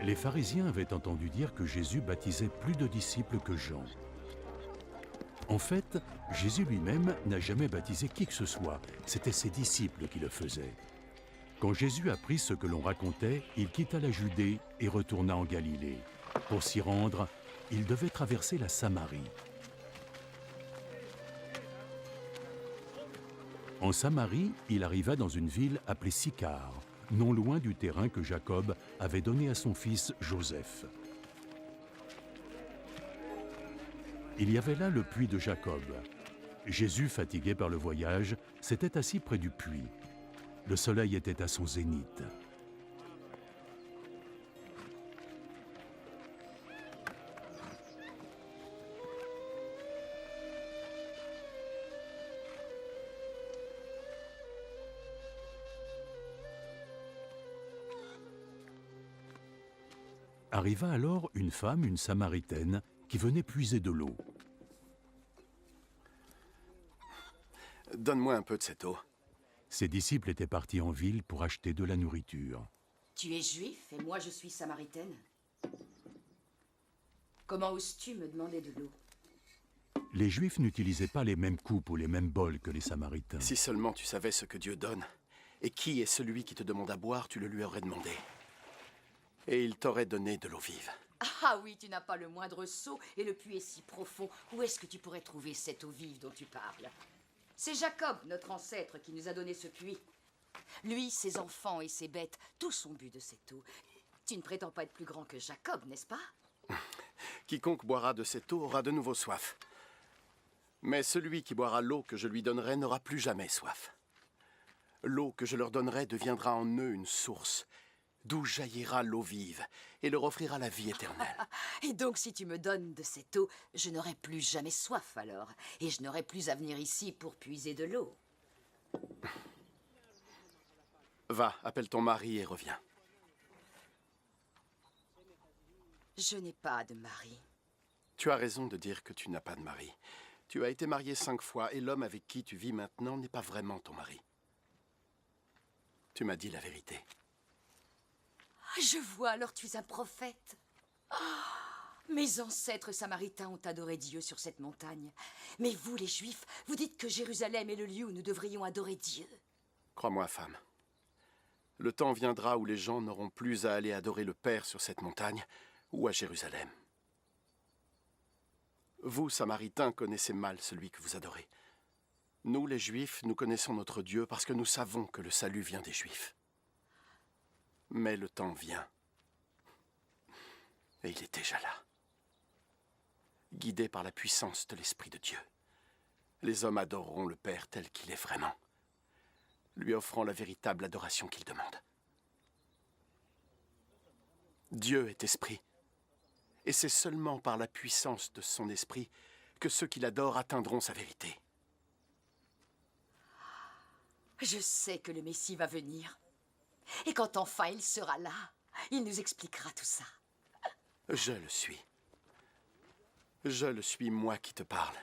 Les pharisiens avaient entendu dire que Jésus baptisait plus de disciples que Jean. En fait, Jésus lui-même n'a jamais baptisé qui que ce soit, c'était ses disciples qui le faisaient. Quand Jésus apprit ce que l'on racontait, il quitta la Judée et retourna en Galilée. Pour s'y rendre, il devait traverser la Samarie. En Samarie, il arriva dans une ville appelée Sychar, non loin du terrain que Jacob avait donné à son fils Joseph. Il y avait là le puits de Jacob. Jésus, fatigué par le voyage, s'était assis près du puits. Le soleil était à son zénith. Arriva alors une femme, une Samaritaine, qui venait puiser de l'eau. Donne-moi un peu de cette eau. Ses disciples étaient partis en ville pour acheter de la nourriture. Tu es juif et moi je suis samaritaine. Comment oses-tu me demander de l'eau? Les Juifs n'utilisaient pas les mêmes coupes ou les mêmes bols que les Samaritains. Si seulement tu savais ce que Dieu donne, et qui est celui qui te demande à boire, tu le lui aurais demandé. Et il t'aurait donné de l'eau vive. Ah oui, tu n'as pas le moindre seau et le puits est si profond. Où est-ce que tu pourrais trouver cette eau vive dont tu parles? C'est Jacob, notre ancêtre, qui nous a donné ce puits. Lui, ses enfants et ses bêtes, tous ont bu de cette eau. Tu ne prétends pas être plus grand que Jacob, n'est-ce pas? Quiconque boira de cette eau aura de nouveau soif. Mais celui qui boira l'eau que je lui donnerai n'aura plus jamais soif. L'eau que je leur donnerai deviendra en eux une source, d'où jaillira l'eau vive, et leur offrira la vie éternelle. Et donc, si tu me donnes de cette eau, je n'aurai plus jamais soif alors, et je n'aurai plus à venir ici pour puiser de l'eau. Va, appelle ton mari et reviens. Je n'ai pas de mari. Tu as raison de dire que tu n'as pas de mari. Tu as été mariée 5 fois, et l'homme avec qui tu vis maintenant n'est pas vraiment ton mari. Tu m'as dit la vérité. Je vois, alors tu es un prophète. Mes ancêtres samaritains ont adoré Dieu sur cette montagne. Mais vous, les Juifs, vous dites que Jérusalem est le lieu où nous devrions adorer Dieu. Crois-moi, femme. Le temps viendra où les gens n'auront plus à aller adorer le Père sur cette montagne ou à Jérusalem. Vous, Samaritains, connaissez mal celui que vous adorez. Nous, les Juifs, nous connaissons notre Dieu parce que nous savons que le salut vient des Juifs. Mais le temps vient. Et il est déjà là. Guidés par la puissance de l'Esprit de Dieu, les hommes adoreront le Père tel qu'il est vraiment, lui offrant la véritable adoration qu'il demande. Dieu est esprit, et c'est seulement par la puissance de son esprit que ceux qui l'adorent atteindront sa vérité. Je sais que le Messie va venir. Et quand enfin il sera là, il nous expliquera tout ça. Je le suis. Je le suis, moi qui te parle.